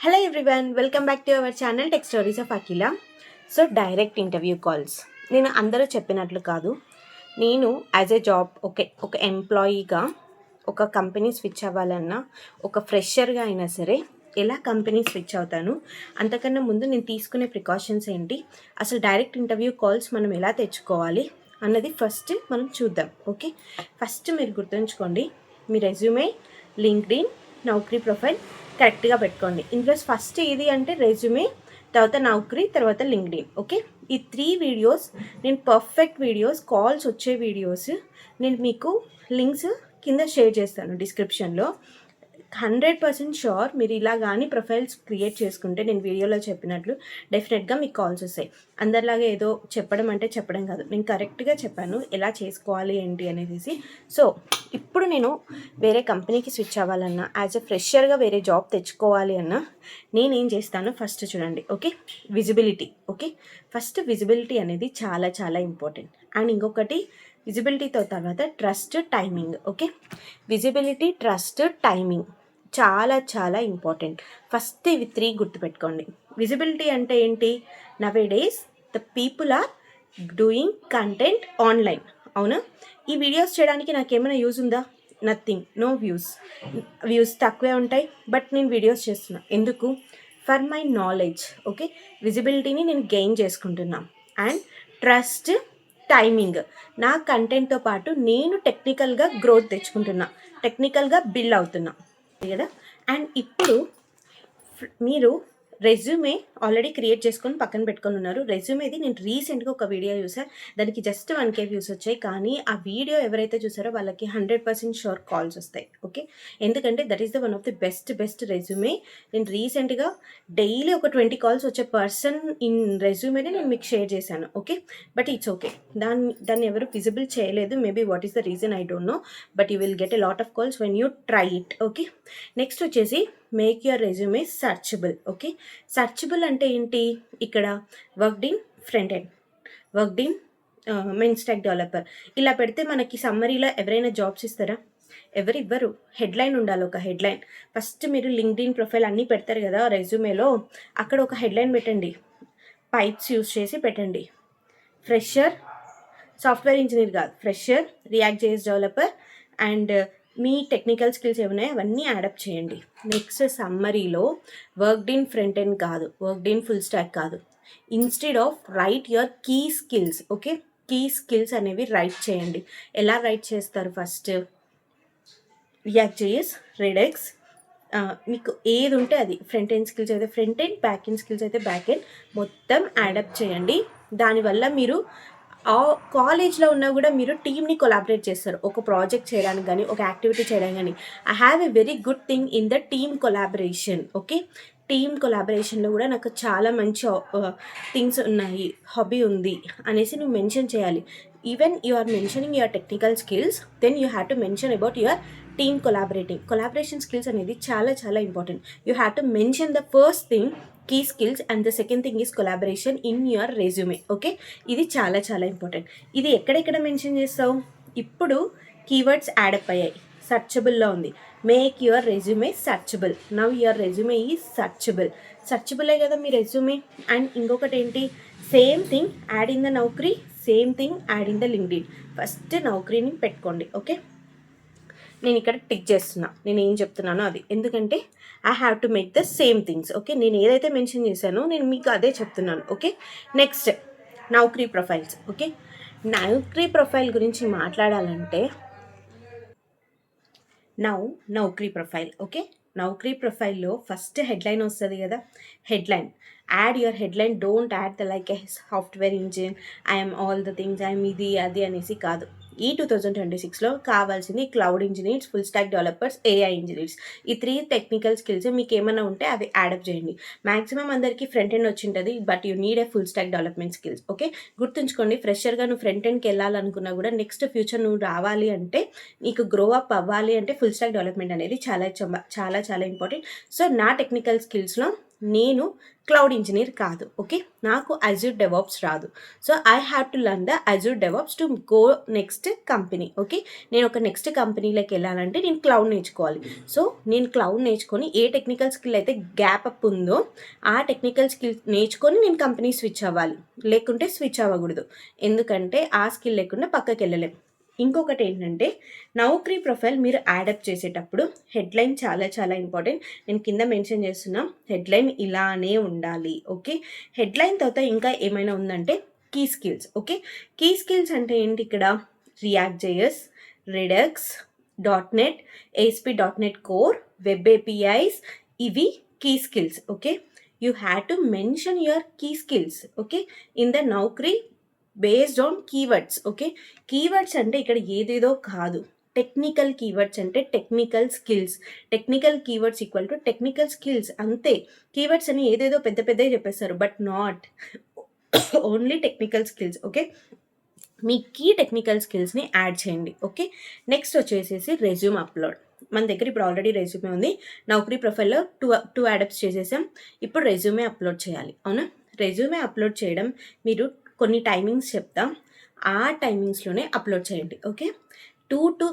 Hello everyone, welcome back to our channel tech stories of Akhila. So direct interview calls నేను అందరూ చెప్పినట్లు కాదు. నేను యాజ్ ఏ జాబ్ ఒక ఎంప్లాయీగా ఒక కంపెనీ స్విచ్ అవ్వాలన్నా, ఒక ఫ్రెషర్గా అయినా సరే ఎలా కంపెనీ స్విచ్ అవుతాను, అంతకన్నా ముందు నేను తీసుకునే ప్రికాషన్స్ ఏంటి, అసలు డైరెక్ట్ ఇంటర్వ్యూ కాల్స్ మనం ఎలా తెచ్చుకోవాలి అన్నది ఫస్ట్ మనం చూద్దాం. ఓకే, ఫస్ట్ మీరు గుర్తుంచుకోండి, మీ రెజ్యూమే, లింక్డ్ఇన్, నౌకరీ ప్రొఫైల్ కరెక్ట్గా పెట్టుకోండి. ఇందులో ఫస్ట్ ఏది అంటే రెజ్యూమే, తర్వాత నౌకరీ, తర్వాత లింక్డ్ఇన్. ఓకే, ఈ 3 వీడియోస్ నేను పర్ఫెక్ట్ వీడియోస్, కాల్స్ వచ్చే వీడియోస్ నేను మీకు లింక్స్ కింద షేర్ చేస్తాను డిస్క్రిప్షన్లో. 100% షూర్ మీరు ఇలా కానీ ప్రొఫైల్స్ క్రియేట్ చేసుకుంటే నేను వీడియోలో చెప్పినట్లు డెఫినెట్గా మీకు కాల్స్ వస్తాయి. అందరిలాగా ఏదో చెప్పడం అంటే చెప్పడం కాదు, నేను కరెక్ట్గా చెప్పాను ఎలా చేసుకోవాలి ఏంటి అనేసి. సో ఇప్పుడు నేను వేరే కంపెనీకి స్విచ్ అవ్వాలన్నా, యాజ్ ఎ ఫ్రెషర్గా వేరే జాబ్ తెచ్చుకోవాలి అన్నా నేనేం చేస్తాను ఫస్ట్ చూడండి. Okay, visibility. Okay, first visibility అనేది చాలా చాలా ఇంపార్టెంట్. అండ్ ఇంకొకటి విజిబిలిటీతో తర్వాత trust, timing. Okay, visibility, trust, timing చాలా చాలా ఇంపార్టెంట్. ఫస్ట్ ఇవి 3 గుర్తుపెట్టుకోండి. విజిబిలిటీ అంటే ఏంటి? Nowadays the people are doing content online. అవునా, ఈ వీడియోస్ చేయడానికి నాకేమైనా యూజ్ ఉందా? నథింగ్, నో వ్యూస్ తక్కువే ఉంటాయి, బట్ నేను వీడియోస్ చేస్తున్నా ఎందుకు? For my knowledge. ఓకే, విజిబిలిటీని నేను గెయిన్ చేసుకుంటున్నా. అండ్ ట్రస్ట్, టైమింగ్, నా కంటెంట్తో పాటు నేను టెక్నికల్గా గ్రోత్ తెచ్చుకుంటున్నా, టెక్నికల్గా బిల్డ్ అవుతున్నా కదా. అండ్ ఇప్పుడు మీరు రెజ్యూమే ఆల్రెడీ క్రియేట్ చేసుకొని పక్కన పెట్టుకొని ఉన్నారు. రెజ్యూమేది నేను రీసెంట్గా ఒక వీడియో చూసాను, దానికి జస్ట్ 1K వ్యూస్ వచ్చాయి. కానీ ఆ వీడియో ఎవరైతే చూసారో వాళ్ళకి 100% షూర్ కాల్స్ వస్తాయి. ఓకే, ఎందుకంటే that is the one of the best resume. నేను రీసెంట్గా డైలీ ఒక 20 కాల్స్ వచ్చే పర్సన్ ఇన్ రెజ్యూమేనే నేను మీకు షేర్ చేశాను. ఓకే, బట్ ఇట్స్ ఓకే, దాన్ని ఎవరు విజిబుల్ చేయలేదు. Maybe what is the reason I don't know, but you will get a lot of calls when you try it. Okay, next వచ్చేసి make your resume searchable. Okay, searchable అంటే ఏంటి? ఇక్కడ worked in front end, worked in main stack developer ఇలా పెడితే మనకి సమ్మరీలో ఎవరైనా jobs ఇస్తారా? ఎవరు ఇవ్వరు. హెడ్లైన్ ఉండాలి, ఒక హెడ్లైన్. ఫస్ట్ మీరు లింక్డ్ఇన్ ప్రొఫైల్ అన్నీ పెడతారు కదా రెజ్యూమేలో, అక్కడ ఒక హెడ్లైన్ పెట్టండి, పైప్స్ యూస్ చేసి పెట్టండి. ఫ్రెషర్, సాఫ్ట్వేర్ ఇంజనీర్ కాదు, fresher, react JS developer, and మీ టెక్నికల్ స్కిల్స్ ఏమైనా అవన్నీ యాడప్ చేయండి. నెక్స్ట్ సమ్మరీలో వర్క్డ్ ఇన్ ఫ్రంట్ ఎండ్ కాదు, వర్క్డ్ ఇన్ ఫుల్ స్టాక్ కాదు, instead of write your key skills. Okay, key skills అనేవి రైట్ చేయండి. ఎలా రైట్ చేస్తారు? ఫస్ట్ రియాక్ట్ జేఎస్, రెడెక్స్, మీకు ఏది ఉంటే అది, ఫ్రంట్ ఎండ్ స్కిల్స్ అయితే front end, back end skills అయితే బ్యాక్ ఎండ్, మొత్తం యాడప్ చేయండి. దానివల్ల మీరు కాలేజ్లో ఉన్నా కూడా మీరు టీమ్ని కొలాబరేట్ చేస్తారు, ఒక ప్రాజెక్ట్ చేయడానికి కానీ, ఒక యాక్టివిటీ చేయడానికి కానీ. I have a very good thing in the team collaboration. Okay, team కొలాబరేషన్లో కూడా నాకు చాలా మంచి థింగ్స్ ఉన్నాయి, హాబీ ఉంది అనేసి నువ్వు మెన్షన్ చేయాలి. Even you are mentioning your technical skills, then you have to mention about your team collaboration skills అనేది చాలా చాలా important. You have to mention the first thing key skills and the second thing is collaboration in your resume. Okay, ఇది చాలా చాలా important. ఇది ఎక్కడెక్కడ mention చేస్తావు? ఇప్పుడు కీవర్డ్స్ యాడప్ అయ్యాయి, సర్చబుల్లో ఉంది. Make your resume searchable. Now your resume is సర్చబులే కదా మీ రెజ్యూమే. అండ్ ఇంకొకటి ఏంటి? Same thing add in the Naukri, same thing add in the LinkedIn. First నౌకరీని పెట్టుకోండి. ఓకే, నేను ఇక్కడ టిక్ చేస్తున్నా, నేను ఏం చెప్తున్నానో అది, ఎందుకంటే I have to make the same things. Okay, నేను ఏదైతే మెన్షన్ చేశానో నేను మీకు అదే చెప్తున్నాను. ఓకే, నెక్స్ట్ నౌకరీ ప్రొఫైల్స్. ఓకే, నౌకరీ ప్రొఫైల్ గురించి మాట్లాడాలంటే నౌకరీ ప్రొఫైల్. ఓకే, నౌకరీ ప్రొఫైల్లో ఫస్ట్ హెడ్లైన్ వస్తుంది కదా, headline. Add your headline, don't add the like a software engineer, I'm all the things, I'm ఇది అది అనేసి కాదు. ఈ 2026లో కావాల్సింది cloud engineers, full stock developers, AI engineers. ఈ 3 టెక్నికల్ స్కిల్స్ మీకు ఏమైనా ఉంటే అవి యాడప్ చేయండి. మ్యాక్సిమం అందరికీ ఫ్రంట్ ఎండ్ వచ్చి ఉంటుంది, but you need a full stack development skills. Okay, గుర్తుంచుకోండి, ఫ్రెషర్గా నువ్వు ఫ్రంట్ ఎండ్కి వెళ్ళాలనుకున్నా కూడా నెక్స్ట్ ఫ్యూచర్ నువ్వు రావాలి అంటే, నీకు గ్రో అప్ అవ్వాలి అంటే ఫుల్ స్టాక్ డెవలప్మెంట్ అనేది చాలా చాలా చాలా ఇంపార్టెంట్. సో నా టెక్నికల్ స్కిల్స్లో నేను క్లౌడ్ ఇంజనీర్ కాదు, ఓకే, నాకు అజూర్ డెవాప్స్ రాదు. So I have to learn the Azure DevOps to go next company. Okay, నేను ఒక నెక్స్ట్ కంపెనీలోకి వెళ్ళాలంటే నేను క్లౌడ్ నేర్చుకోవాలి. సో నేను క్లౌడ్ నేర్చుకొని ఏ టెక్నికల్ స్కిల్ అయితే గ్యాప్ అప్ ఉందో ఆ టెక్నికల్ స్కిల్ నేర్చుకొని నేను కంపెనీ స్విచ్ అవ్వాలి, లేకుంటే స్విచ్ అవ్వకూడదు. ఎందుకంటే ఆ స్కిల్ లేకుండా పక్కకి వెళ్ళలేం. ఇంకొకటి ఏంటంటే నౌకరీ ప్రొఫైల్ మీరు యాడప్ట్ చేసేటప్పుడు హెడ్లైన్ చాలా చాలా ఇంపార్టెంట్. నేను కింద మెన్షన్ చేస్తున్నా, హెడ్లైన్ ఇలానే ఉండాలి. ఓకే, హెడ్లైన్ తర్వాత ఇంకా ఏమైనా ఉందంటే key skills. Okay, key skills అంటే ఏంటి? ఇక్కడ react JS, Redux, .NET, ASP.NET Core, web APIs, ఇవి key skills. Okay, you have to mention your key skills, okay, in the Naukri based on keywords. Okay, keywords అంటే ఇక్కడ ఏదేదో కాదు, technical keywords అంటే technical skills, technical keywords equal to technical skills అంతే. Keywords అని ఏదేదో పెద్ద పెద్దగా చెప్పేస్తారు, but not, only technical skills. Okay, మీ కీ టెక్నికల్ స్కిల్స్ని యాడ్ చేయండి. ఓకే, నెక్స్ట్ వచ్చేసేసి రెజ్యూమ్ అప్లోడ్. మన దగ్గర ఇప్పుడు ఆల్రెడీ రెజ్యూమే ఉంది, నౌకరీ ప్రొఫైల్లో టూ యాడప్ట్స్ చేసేసాం. ఇప్పుడు రెజ్యూమే అప్లోడ్ చేయాలి, అవునా? రెజ్యూమే అప్లోడ్ చేయడం మీరు కొన్ని టైమింగ్స్ చెప్తా, ఆ టైమింగ్స్లోనే అప్లోడ్ చేయండి. ఓకే,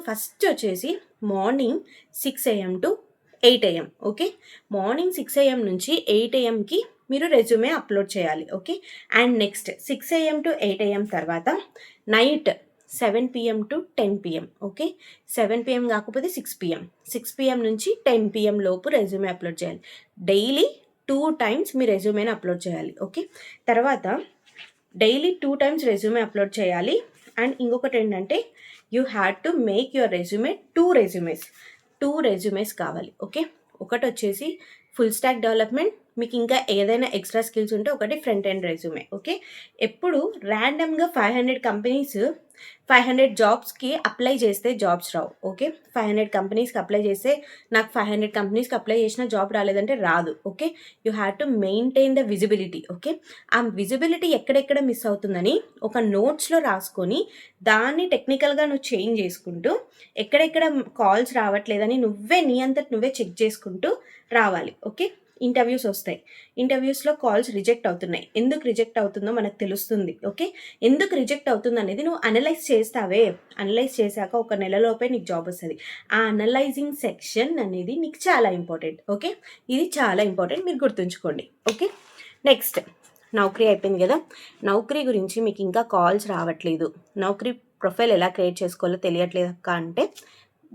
ఫస్ట్ వచ్చేసి morning 6 AM to 8 AM. Okay, morning 6 AM నుంచి 8 AMకి మీరు రెజ్యూమే అప్లోడ్ చేయాలి. Okay, and next 6 AM to 8 AM తర్వాత night 7 PM to 10 PM. Okay, 7 PM కాకపోతే 6 PM, 6 PM నుంచి 10 PM లోపు రెజ్యూమే అప్లోడ్ చేయాలి. డైలీ 2 times మీ రెజ్యూమేని అప్లోడ్ చేయాలి. ఓకే, తర్వాత డైలీ 2 times రెజ్యూమే అప్లోడ్ చేయాలి. అండ్ ఇంకొకటి ఏంటంటే you had to make your resume 2 resumes కావాలి. ఓకే, ఒకటి వచ్చేసి ఫుల్ స్టాక్ డెవలప్మెంట్, మీకు ఇంకా ఏదైనా ఎక్స్ట్రా స్కిల్స్ ఉంటే ఒకటి ఫ్రంట్ ఎండ్ రెజ్యూమే. ఓకే, ఎప్పుడు ర్యాండమ్గా 500 కంపెనీస్ 500 జాబ్స్కి అప్లై చేస్తే జాబ్స్ రావు. ఓకే, 500 కంపెనీస్కి అప్లై చేస్తే నాకు 500 కంపెనీస్కి అప్లై చేసిన జాబ్ రాలేదంటే రాదు. Okay, you have to maintain the visibility. Okay, ఆ విజిబిలిటీ ఎక్కడెక్కడ మిస్ అవుతుందని ఒక నోట్స్లో రాసుకొని దాన్ని టెక్నికల్గా నువ్వు చేంజ్ చేసుకుంటూ ఎక్కడెక్కడ కాల్స్ రావట్లేదని నీ అంతటి నువ్వే చెక్ చేసుకుంటూ రావాలి. ఓకే, ఇంటర్వ్యూస్ వస్తాయి, ఇంటర్వ్యూస్లో కాల్స్ రిజెక్ట్ అవుతున్నాయి, ఎందుకు రిజెక్ట్ అవుతుందో మనకు తెలుస్తుంది. ఓకే, ఎందుకు రిజెక్ట్ అవుతుంది అనేది నువ్వు అనలైజ్ చేస్తావే, అనలైజ్ చేశాక ఒక నెలలోపే నీకు జాబ్ వస్తుంది. ఆ అనలైజింగ్ సెక్షన్ అనేది నీకు చాలా ఇంపార్టెంట్. ఓకే, ఇది చాలా ఇంపార్టెంట్, మీరు గుర్తుంచుకోండి. ఓకే, నెక్స్ట్ నౌకరీ అయిపోయింది కదా. నౌకరీ గురించి మీకు ఇంకా కాల్స్ రావట్లేదు, నౌకరీ ప్రొఫైల్ ఎలా క్రియేట్ చేసుకోవాలో తెలియట్లేదు అంటే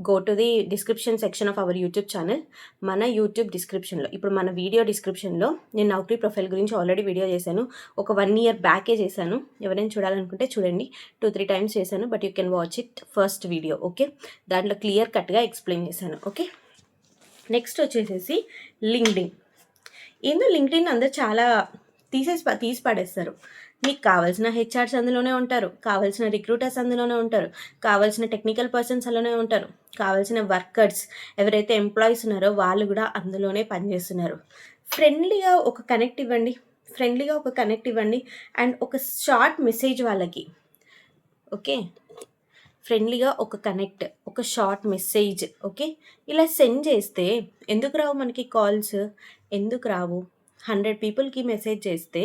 go to the description section of our YouTube channel. మన యూట్యూబ్ డిస్క్రిప్షన్లో, ఇప్పుడు మన వీడియో డిస్క్రిప్షన్లో నేను నౌకరీ ప్రొఫైల్ గురించి ఆల్రెడీ వీడియో చేశాను, ఒక 1 year బ్యాకే చేశాను. ఎవరైనా చూడాలనుకుంటే చూడండి, 2-3 times చేశాను, but you can watch it first video. Okay, దాంట్లో క్లియర్ కట్గా ఎక్స్ప్లెయిన్ చేశాను. ఓకే, నెక్స్ట్ వచ్చేసేసి లింక్డ్ఇన్. ఏందో లింక్డ్ఇన్ అందరూ చాలా తీసి పడేస్తారు. మీకు కావాల్సిన హెచ్ఆర్స్ అందులోనే ఉంటారు, కావాల్సిన రిక్రూటర్స్ అందులోనే ఉంటారు, కావాల్సిన టెక్నికల్ పర్సన్స్ అందులోనే ఉంటారు, కావాల్సిన వర్కర్స్ ఎవరైతే ఎంప్లాయీస్ ఉన్నారో వాళ్ళు కూడా అందులోనే పనిచేస్తున్నారు. ఫ్రెండ్లీగా ఒక కనెక్ట్ ఇవ్వండి, అండ్ ఒక షార్ట్ మెసేజ్ వాళ్ళకి. ఓకే, ఫ్రెండ్లీగా ఒక షార్ట్ మెసేజ్. ఓకే, ఇలా సెండ్ చేస్తే ఎందుకు రావు మనకి కాల్స్? ఎందుకు రావు? 100 peopleకి మెసేజ్ చేస్తే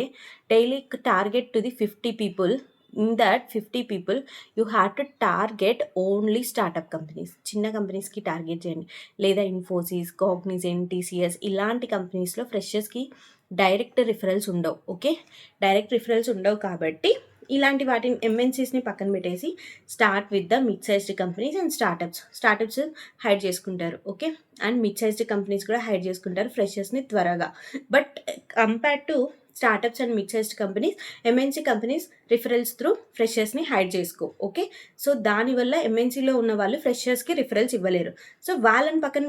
daily target to the 50 people. In that 50 people you have to target only startup companies. చిన్న కంపెనీస్కి టార్గెట్ చేయండి, లేదా ఇన్ఫోసిస్, కాగ్నిజెంట్, TCS ఇలాంటి కంపెనీస్లో ఫ్రెషర్స్కి డైరెక్ట్ రిఫరల్స్ ఉండవు. ఓకే, డైరెక్ట్ రిఫరల్స్ ఉండవు కాబట్టి ఇలాంటి వాటిని MNCస్ని పక్కన పెట్టేసి start with the mid sized companies and startups hire చేసుకుంటారు. Okay, and mid sized companies కూడా హైర్ చేసుకుంటారు ఫ్రెషర్స్ని త్వరగా. But compare to startups and mid sized companies, MNC companies referrals through ఫ్రెషర్స్ని హైర్ చేసుకో. ఓకే, సో దానివల్ల MNCలో ఉన్న వాళ్ళు ఫ్రెషర్స్కి రిఫరల్స్ ఇవ్వలేరు. సో వాళ్ళని పక్కన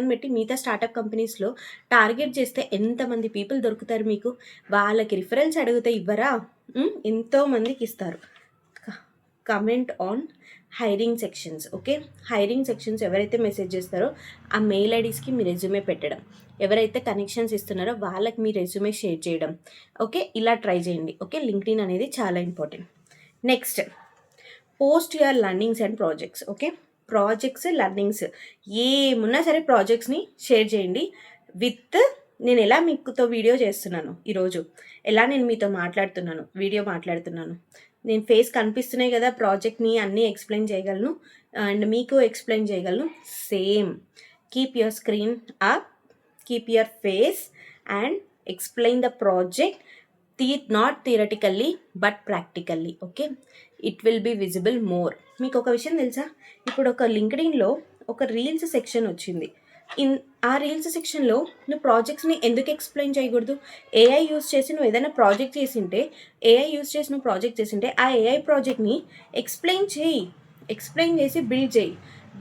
పెట్టి మిగతా స్టార్టప్ కంపెనీస్లో టార్గెట్ చేస్తే ఎంతమంది పీపుల్ దొరుకుతారు మీకు? వాళ్ళకి రిఫరల్స్ అడిగితే ఇవ్వరా? ఎంతోమందికి ఇస్తారు. Comment on hiring sections. Okay, hiring sections ఎవరైతే మెసేజ్ చేస్తారో ఆ మెయిల్ ఐడీస్కి మీ రెజ్యూమే పెట్టడం, ఎవరైతే కనెక్షన్స్ ఇస్తున్నారో వాళ్ళకి మీ రెజ్యూమే షేర్ చేయడం. ఓకే, ఇలా ట్రై చేయండి. ఓకే, లింక్డ్ఇన్ అనేది చాలా important. Next, post your learnings and projects. Okay, projects, learnings ఏమున్నా సరే ప్రాజెక్ట్స్ని షేర్ చేయండి విత్ నేను ఎలా మీతో వీడియో చేస్తున్నాను ఈరోజు, ఎలా నేను మీతో మాట్లాడుతున్నాను, వీడియో మాట్లాడుతున్నాను, నేను ఫేస్ కనిపిస్తున్నాయి కదా, ప్రాజెక్ట్ని అన్నీ ఎక్స్ప్లెయిన్ చేయగలను అండ్ మీకు ఎక్స్ప్లెయిన్ చేయగలను. Same keep your screen up, keep your face and explain the project, not theoretically but practically. Okay, it will be visible more. మీకు ఒక విషయం తెలుసా, ఇప్పుడు ఒక లింక్డ్ఇన్లో ఒక రీల్స్ సెక్షన్ వచ్చింది. ఆ రీల్స్ సెక్షన్లో నువ్వు ప్రాజెక్ట్స్ని ఎందుకు ఎక్స్ప్లెయిన్ చేయకూడదు? ఏఐ యూస్ చేసి నువ్వు ఏదైనా ప్రాజెక్ట్ చేసింటే, ఆ ఏఐ ప్రాజెక్ట్ని ఎక్స్ప్లెయిన్ చేసి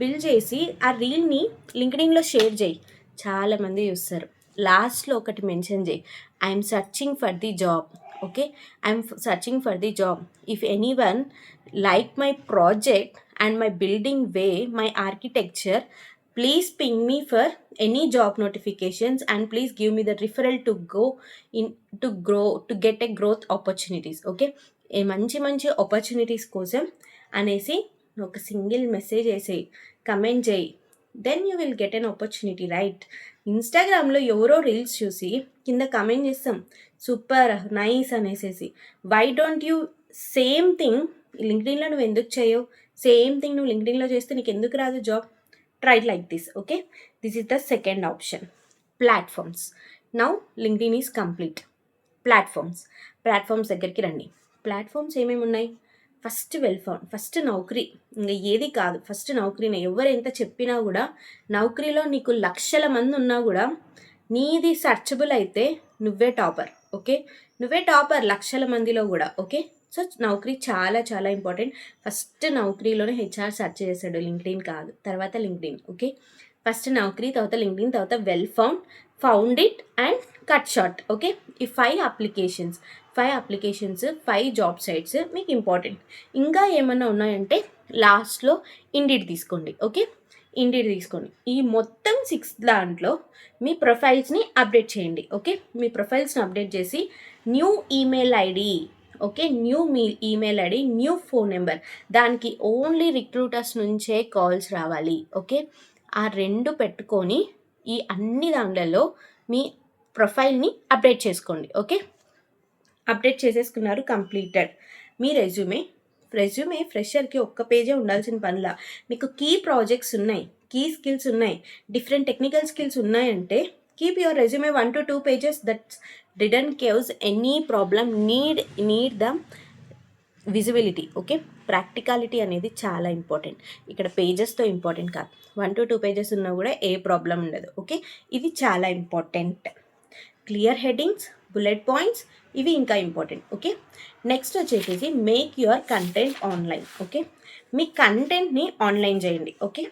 బిల్డ్ చేసి ఆ రీల్ని లింక్డ్ఇన్లో షేర్ చేయి. చాలామంది చూస్తారు. లాస్ట్లో ఒకటి మెన్షన్ చేయి, I'm searching for the job. Okay, I'm searching for the job. If anyone like my project and my building way, my architecture, please ping me for any job notifications and please give me the referral to get a growth opportunities. Okay, ఏ మంచి opportunities కోసం అనేసి ఒక single message వేసేయి, comment చేయి, then you will get an opportunity, right? ఇన్స్టాగ్రామ్లో ఎవరో reels చూసి కింద కమెంట్ చేస్తాం సూపర్ నైస్ అనేసేసి. Why don't you same thing లింక్డ్ఇన్లో నువ్వు ఎందుకు చేయవు? సేమ్ థింగ్ నువ్వు లింక్డ్ఇన్లో చేస్తే నీకు ఎందుకు రాదు job? Try it like this. Okay, this is the second option. Platforms. Now LinkedIn is complete. Platforms దగ్గరికి రండి. ప్లాట్ఫామ్స్ ఏమేమి ఉన్నాయి? ఫస్ట్ నౌకరీ, ఇంకా ఏది కాదు, ఫస్ట్ నౌకరీనే. ఎవరు ఎంత చెప్పినా కూడా నౌకరీలో నీకు లక్షల మంది ఉన్నా కూడా నీది సర్చబుల్ అయితే నువ్వే టాపర్. ఓకే, నువ్వే టాపర్ లక్షల మందిలో కూడా. ఓకే, సో నౌకరీ చాలా చాలా ఇంపార్టెంట్. ఫస్ట్ నౌకరీలోనే హెచ్ఆర్ సెర్చ్ చేశాడు, లింక్డ్ఇన్ కాదు. తర్వాత లింక్డ్ఇన్. ఓకే, ఫస్ట్ నౌకరీ, తర్వాత లింక్డ్ఇన్, తర్వాత well found it and cut short. Okay, ఈ 5 అప్లికేషన్స్ 5 జాబ్ సైట్స్ మీకు ఇంపార్టెంట్. ఇంకా ఏమన్నా ఉన్నాయంటే లాస్ట్లో ఇండిడ్ తీసుకోండి. ఓకే, ఇండిడ్ తీసుకోండి. ఈ మొత్తం 6 దాంట్లో మీ ప్రొఫైల్స్ని అప్డేట్ చేయండి. ఓకే, మీ ప్రొఫైల్స్ని అప్డేట్ చేసి new email ID, okay, new email ID, new phone number, దానికి ఓన్లీ రిక్రూటర్స్ నుంచే కాల్స్ రావాలి. ఓకే, ఆ 2 పెట్టుకొని ఈ అన్ని దాంట్లలో మీ ప్రొఫైల్ని అప్డేట్ చేసుకోండి. ఓకే, అప్డేట్ చేసేసుకున్నారు, కంప్లీటెడ్. మీ రెజ్యూమే ఫ్రెషర్కి ఒక్క పేజే ఉండాల్సిన పనిలా. మీకు కీ ప్రాజెక్ట్స్ ఉన్నాయి, కీ స్కిల్స్ ఉన్నాయి, డిఫరెంట్ టెక్నికల్ స్కిల్స్ ఉన్నాయంటే keep your resume 1 to 2 pages. That didn't cause any problem. Need the visibility. Okay, practicality అనేది చాలా ఇంపార్టెంట్. ఇక్కడ పేజెస్తో ఇంపార్టెంట్ కాదు, 1 to 2 పేజెస్ ఉన్నా కూడా ఏ ప్రాబ్లం ఉండదు. ఓకే, ఇది చాలా important. Clear headings, bullet points, ఇవి ఇంకా ఇంపార్టెంట్. ఓకే, నెక్స్ట్ వచ్చేసి make your content online. Okay, మీ కంటెంట్ని ఆన్లైన్ చేయండి. ఓకే,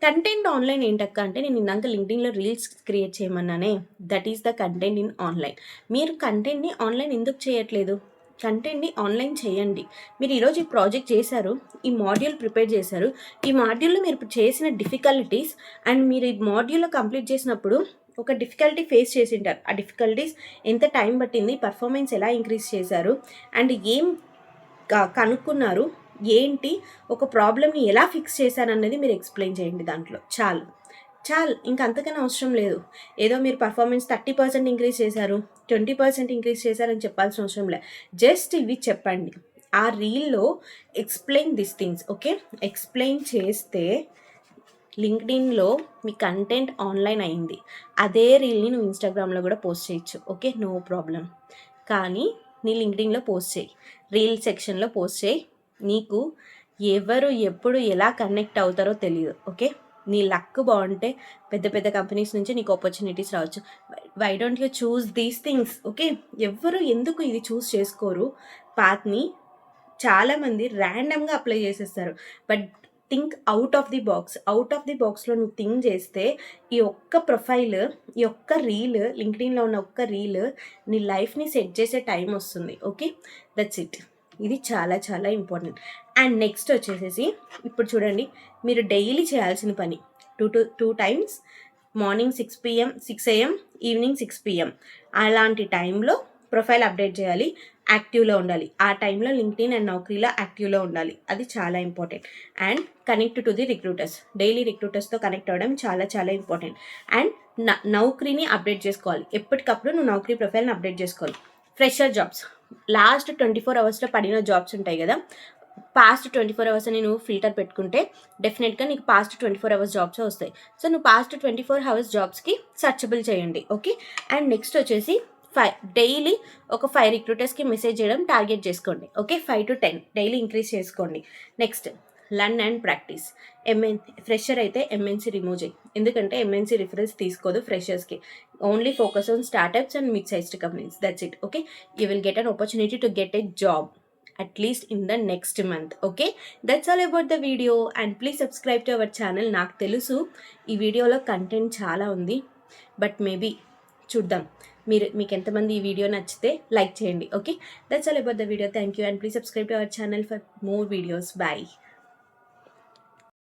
కంటెంట్ ఆన్లైన్ ఏంటక్క అంటే, నేను ఇందాక లింక్డ్ఇన్లో రీల్స్ క్రియేట్ చేయమన్నానే, that is the content in online. మీరు కంటెంట్ని ఆన్లైన్ ఎందుకు చేయట్లేదు? కంటెంట్ని ఆన్లైన్ చేయండి. మీరు ఈరోజు ఈ ప్రాజెక్ట్ చేశారు, ఈ మాడ్యూల్ ప్రిపేర్ చేశారు, ఈ మాడ్యూల్లో మీరు చేసిన డిఫికల్టీస్ అండ్ మీరు ఈ మాడ్యూల్లో కంప్లీట్ చేసినప్పుడు ఒక డిఫికల్టీ ఫేస్ చేసి ఉంటారు. ఆ డిఫికల్టీస్ ఎంత టైం పట్టింది, పర్ఫార్మెన్స్ ఎలా ఇంక్రీజ్ చేశారు అండ్ ఏం కనుక్కున్నారు, ఏంటి ఒక ప్రాబ్లమ్ని ఎలా ఫిక్స్ చేశారనేది మీరు ఎక్స్ప్లెయిన్ చేయండి. దాంట్లో చాలు, ఇంకా అంతకన్నా అవసరం లేదు. ఏదో మీరు పర్ఫార్మెన్స్ 30% ఇంక్రీజ్ చేశారు, 20% ఇంక్రీజ్ చేశారని చెప్పాల్సిన అవసరం లేదు. జస్ట్ ఇవి చెప్పండి. ఆ రీల్లో explain this things. Okay, explain చేస్తే లింక్డ్ఇన్లో మీ కంటెంట్ ఆన్లైన్ అయింది. అదే రీల్ని నువ్వు ఇన్స్టాగ్రామ్లో కూడా పోస్ట్ చేయొచ్చు. Okay, no problem. కానీ నీ లింక్డ్ఇన్లో పోస్ట్ చేయి, రీల్ సెక్షన్లో పోస్ట్ చేయి. నీకు ఎవరు ఎప్పుడు ఎలా కనెక్ట్ అవుతారో తెలియదు. ఓకే, నీ లక్ బాగుంటే పెద్ద పెద్ద కంపెనీస్ నుంచి నీకు ఆపర్చునిటీస్ రావచ్చు. Why don't you choose these things? Okay, ఎవరు ఎందుకు ఇది చూస్ చేసుకోరు పాత్ని? చాలామంది ర్యాండమ్గా అప్లై చేసేస్తారు. But think out of the బాక్స్లో నువ్వు థింక్ చేస్తే ఈ ఒక్క ప్రొఫైల్, ఈ ఒక్క రీల్, లింక్డ్ఇన్లో ఉన్న ఒక్క రీల్ నీ లైఫ్ని సెట్ చేసే టైం వస్తుంది. Okay, that's it. ఇది చాలా చాలా ఇంపార్టెంట్. అండ్ నెక్స్ట్ వచ్చేసేసి ఇప్పుడు చూడండి, మీరు డైలీ చేయాల్సిన పని 2 times, morning 6 AM, evening 6 PM. అలాంటి టైంలో ప్రొఫైల్ అప్డేట్ చేయాలి, యాక్టివ్లో ఉండాలి. ఆ టైంలో లింక్డ్ఇన్ అండ్ నౌకరీలో యాక్టివ్లో ఉండాలి. అది చాలా important. And connect to the recruiters, daily రిక్రూటర్స్తో కనెక్ట్ అవ్వడం చాలా చాలా ఇంపార్టెంట్. అండ్ నౌకరీని అప్డేట్ చేసుకోవాలి. ఎప్పటికప్పుడు నువ్వు నౌకరీ ప్రొఫైల్ని అప్డేట్ చేసుకోవాలి. ఫ్రెషర్ జాబ్స్, లాస్ట్ 24 అవర్స్లో పడిన జాబ్స్ ఉంటాయి కదా, పాస్ట్ 24 అవర్స్ అని నువ్వు ఫిల్టర్ పెట్టుకుంటే డెఫినెట్గా నీకు పాస్ట్ 24 అవర్స్ జాబ్స్ వస్తాయి. సో నువ్వు పాస్ట్ 24 అవర్స్ జాబ్స్కి సర్చబుల్ చేయండి. ఓకే. అండ్ నెక్స్ట్ వచ్చేసి డైలీ ఒక 5 రిక్రూటర్స్కి మెసేజ్ చేయడం టార్గెట్ చేసుకోండి. ఓకే, 5 to 10 డైలీ ఇంక్రీజ్ చేసుకోండి. Next learn and practice. Fresher అయితే ఎంఎన్సీ రిమూవ్ చేయి, ఎందుకంటే ఎంఎన్సీ రిఫరెన్స్ తీసుకోదు ఫ్రెషర్స్కి. Only focus on startups and mid sized companies, that's it. Okay, you will get an opportunity to get a job at least in the next month. Okay, that's all about the video and please subscribe to our channel. నాకు తెలుసు ఈ వీడియోలో content చాలా ఉంది, but maybe చూద్దాం. మీకు ఎంతమంది ఈ వీడియో నచ్చితే లైక్ చేయండి. Okay, that's all about the video. Thank you and please subscribe to our channel for more videos. Bye.